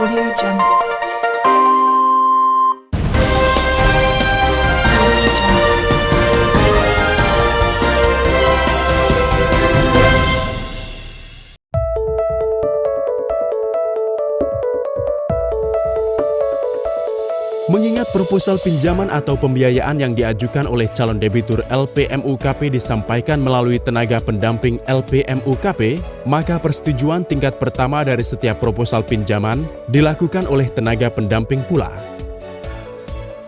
Audio Jungle. Audio Jungle. Mengingat proposal pinjaman atau pembiayaan yang diajukan oleh calon debitur LPMUKP disampaikan melalui tenaga pendamping LPMUKP, maka persetujuan tingkat pertama dari setiap proposal pinjaman dilakukan oleh tenaga pendamping pula.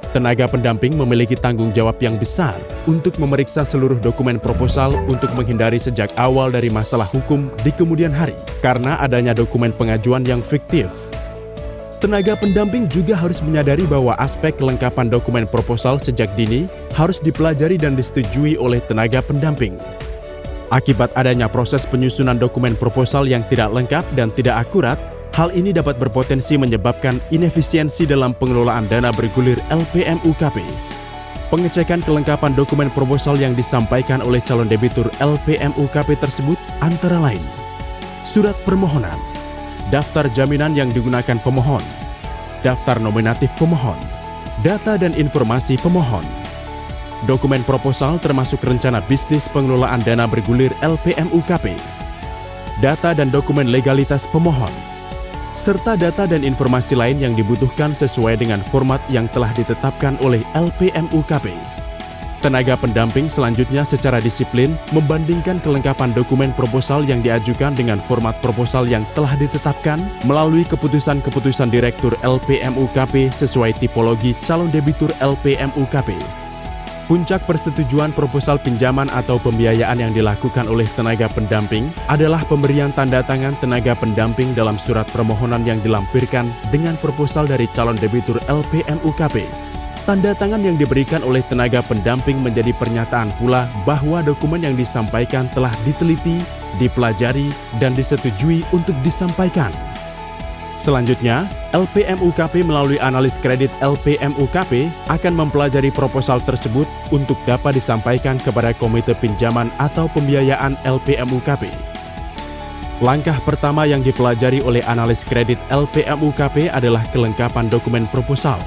Tenaga pendamping memiliki tanggung jawab yang besar untuk memeriksa seluruh dokumen proposal untuk menghindari sejak awal dari masalah hukum di kemudian hari karena adanya dokumen pengajuan yang fiktif. Tenaga pendamping juga harus menyadari bahwa aspek kelengkapan dokumen proposal sejak dini harus dipelajari dan disetujui oleh tenaga pendamping. Akibat adanya proses penyusunan dokumen proposal yang tidak lengkap dan tidak akurat, hal ini dapat berpotensi menyebabkan inefisiensi dalam pengelolaan dana bergulir LPMUKP. Pengecekan kelengkapan dokumen proposal yang disampaikan oleh calon debitur LPMUKP tersebut antara lain: surat permohonan, daftar jaminan yang digunakan pemohon, daftar nominatif pemohon, data dan informasi pemohon, dokumen proposal termasuk rencana bisnis pengelolaan dana bergulir LPMUKP, data dan dokumen legalitas pemohon, serta data dan informasi lain yang dibutuhkan sesuai dengan format yang telah ditetapkan oleh LPMUKP. Tenaga pendamping selanjutnya secara disiplin membandingkan kelengkapan dokumen proposal yang diajukan dengan format proposal yang telah ditetapkan melalui keputusan-keputusan Direktur LPMUKP sesuai tipologi calon debitur LPMUKP. Puncak persetujuan proposal pinjaman atau pembiayaan yang dilakukan oleh tenaga pendamping adalah pemberian tanda tangan tenaga pendamping dalam surat permohonan yang dilampirkan dengan proposal dari calon debitur LPMUKP. Tanda tangan yang diberikan oleh tenaga pendamping menjadi pernyataan pula bahwa dokumen yang disampaikan telah diteliti, dipelajari, dan disetujui untuk disampaikan. Selanjutnya, LPMUKP melalui analis kredit LPMUKP akan mempelajari proposal tersebut untuk dapat disampaikan kepada Komite Pinjaman atau Pembiayaan LPMUKP. Langkah pertama yang dipelajari oleh analis kredit LPMUKP adalah kelengkapan dokumen proposal.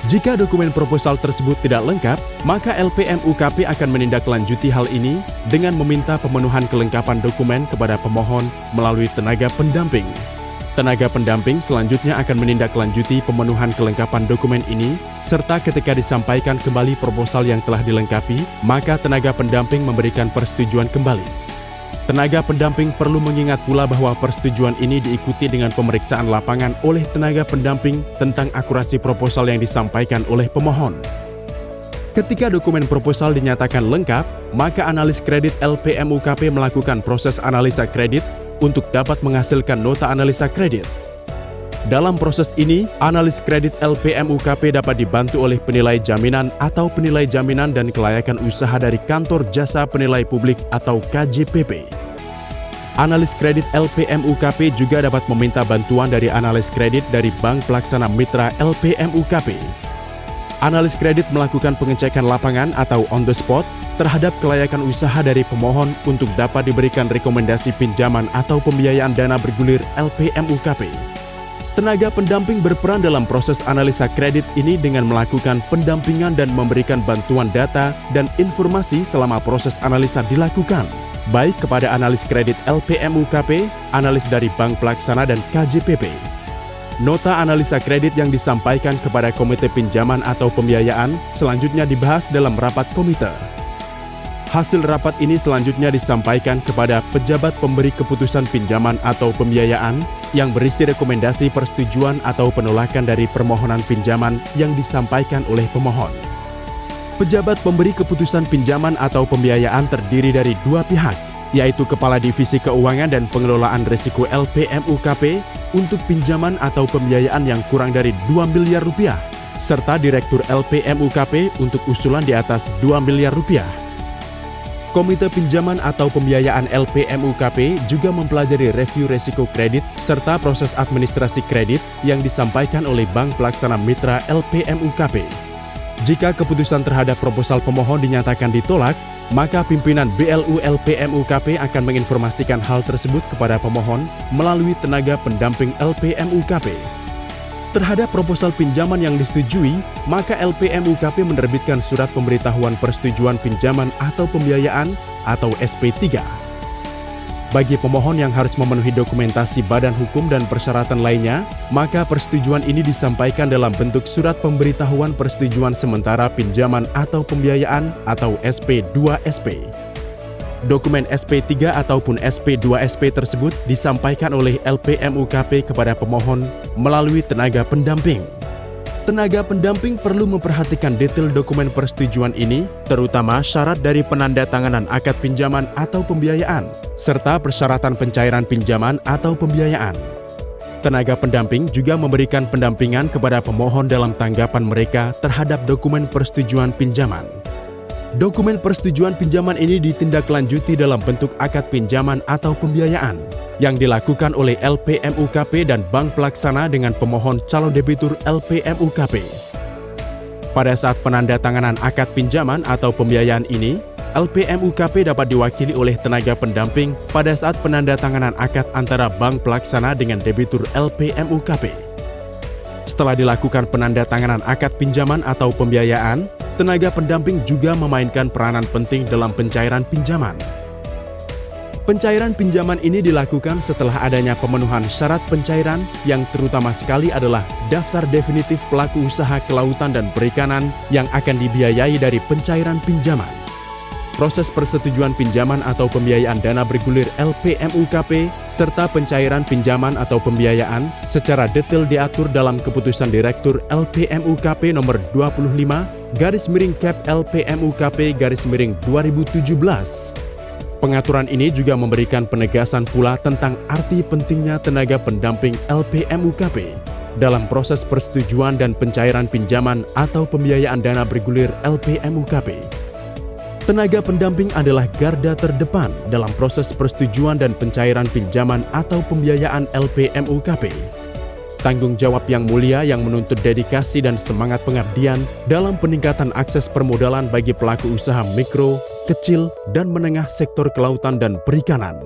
Jika dokumen proposal tersebut tidak lengkap, maka LPMUKP akan menindaklanjuti hal ini dengan meminta pemenuhan kelengkapan dokumen kepada pemohon melalui tenaga pendamping. Tenaga pendamping selanjutnya akan menindaklanjuti pemenuhan kelengkapan dokumen ini, serta ketika disampaikan kembali proposal yang telah dilengkapi, maka tenaga pendamping memberikan persetujuan kembali. Tenaga pendamping perlu mengingat pula bahwa persetujuan ini diikuti dengan pemeriksaan lapangan oleh tenaga pendamping tentang akurasi proposal yang disampaikan oleh pemohon. Ketika dokumen proposal dinyatakan lengkap, maka analis kredit LPMUKP melakukan proses analisa kredit untuk dapat menghasilkan nota analisa kredit. Dalam proses ini, analis kredit LPMUKP dapat dibantu oleh penilai jaminan atau penilai jaminan dan kelayakan usaha dari Kantor Jasa Penilai Publik atau KJPP. Analis kredit LPMUKP juga dapat meminta bantuan dari analis kredit dari Bank Pelaksana Mitra LPMUKP. Analis kredit melakukan pengecekan lapangan atau on the spot terhadap kelayakan usaha dari pemohon untuk dapat diberikan rekomendasi pinjaman atau pembiayaan dana bergulir LPMUKP. Tenaga pendamping berperan dalam proses analisa kredit ini dengan melakukan pendampingan dan memberikan bantuan data dan informasi selama proses analisa dilakukan, baik kepada analis kredit LPMUKP, analis dari Bank Pelaksana, dan KJPP. Nota analisa kredit yang disampaikan kepada Komite Pinjaman atau Pembiayaan selanjutnya dibahas dalam rapat komite. Hasil rapat ini selanjutnya disampaikan kepada pejabat pemberi keputusan pinjaman atau pembiayaan yang berisi rekomendasi persetujuan atau penolakan dari permohonan pinjaman yang disampaikan oleh pemohon. Pejabat pemberi keputusan pinjaman atau pembiayaan terdiri dari dua pihak, yaitu Kepala Divisi Keuangan dan Pengelolaan Risiko LPMUKP untuk pinjaman atau pembiayaan yang kurang dari 2 miliar rupiah, serta Direktur LPMUKP untuk usulan di atas 2 miliar rupiah. Komite Pinjaman atau Pembiayaan LPMUKP juga mempelajari review resiko kredit serta proses administrasi kredit yang disampaikan oleh Bank Pelaksana Mitra LPMUKP. Jika keputusan terhadap proposal pemohon dinyatakan ditolak, maka pimpinan BLU LPMUKP akan menginformasikan hal tersebut kepada pemohon melalui tenaga pendamping LPMUKP. Terhadap proposal pinjaman yang disetujui, maka LPMUKP menerbitkan surat pemberitahuan persetujuan pinjaman atau pembiayaan atau SP3. Bagi pemohon yang harus memenuhi dokumentasi badan hukum dan persyaratan lainnya, maka persetujuan ini disampaikan dalam bentuk surat pemberitahuan persetujuan sementara pinjaman atau pembiayaan atau SP2SP. Dokumen SP3 ataupun SP2SP tersebut disampaikan oleh LPMUKP kepada pemohon melalui tenaga pendamping. Tenaga pendamping perlu memperhatikan detail dokumen persetujuan ini, terutama syarat dari penandatanganan akad pinjaman atau pembiayaan, serta persyaratan pencairan pinjaman atau pembiayaan. Tenaga pendamping juga memberikan pendampingan kepada pemohon dalam tanggapan mereka terhadap dokumen persetujuan pinjaman. Dokumen persetujuan pinjaman ini ditindaklanjuti dalam bentuk akad pinjaman atau pembiayaan yang dilakukan oleh LPMUKP dan bank pelaksana dengan pemohon calon debitur LPMUKP. Pada saat penandatanganan akad pinjaman atau pembiayaan ini, LPMUKP dapat diwakili oleh tenaga pendamping pada saat penandatanganan akad antara bank pelaksana dengan debitur LPMUKP. Setelah dilakukan penandatanganan akad pinjaman atau pembiayaan, tenaga pendamping juga memainkan peranan penting dalam pencairan pinjaman. Pencairan pinjaman ini dilakukan setelah adanya pemenuhan syarat pencairan yang terutama sekali adalah daftar definitif pelaku usaha kelautan dan perikanan yang akan dibiayai dari pencairan pinjaman. Proses persetujuan pinjaman atau pembiayaan dana bergulir LPMUKP serta pencairan pinjaman atau pembiayaan secara detail diatur dalam Keputusan Direktur LPMUKP nomor 25/Cap LPMUKP/2017. Pengaturan ini juga memberikan penegasan pula tentang arti pentingnya tenaga pendamping LPMUKP dalam proses persetujuan dan pencairan pinjaman atau pembiayaan dana bergulir LPMUKP. Tenaga pendamping adalah garda terdepan dalam proses persetujuan dan pencairan pinjaman atau pembiayaan LPMUKP. Tanggung jawab yang mulia yang menuntut dedikasi dan semangat pengabdian dalam peningkatan akses permodalan bagi pelaku usaha mikro, kecil, dan menengah sektor kelautan dan perikanan.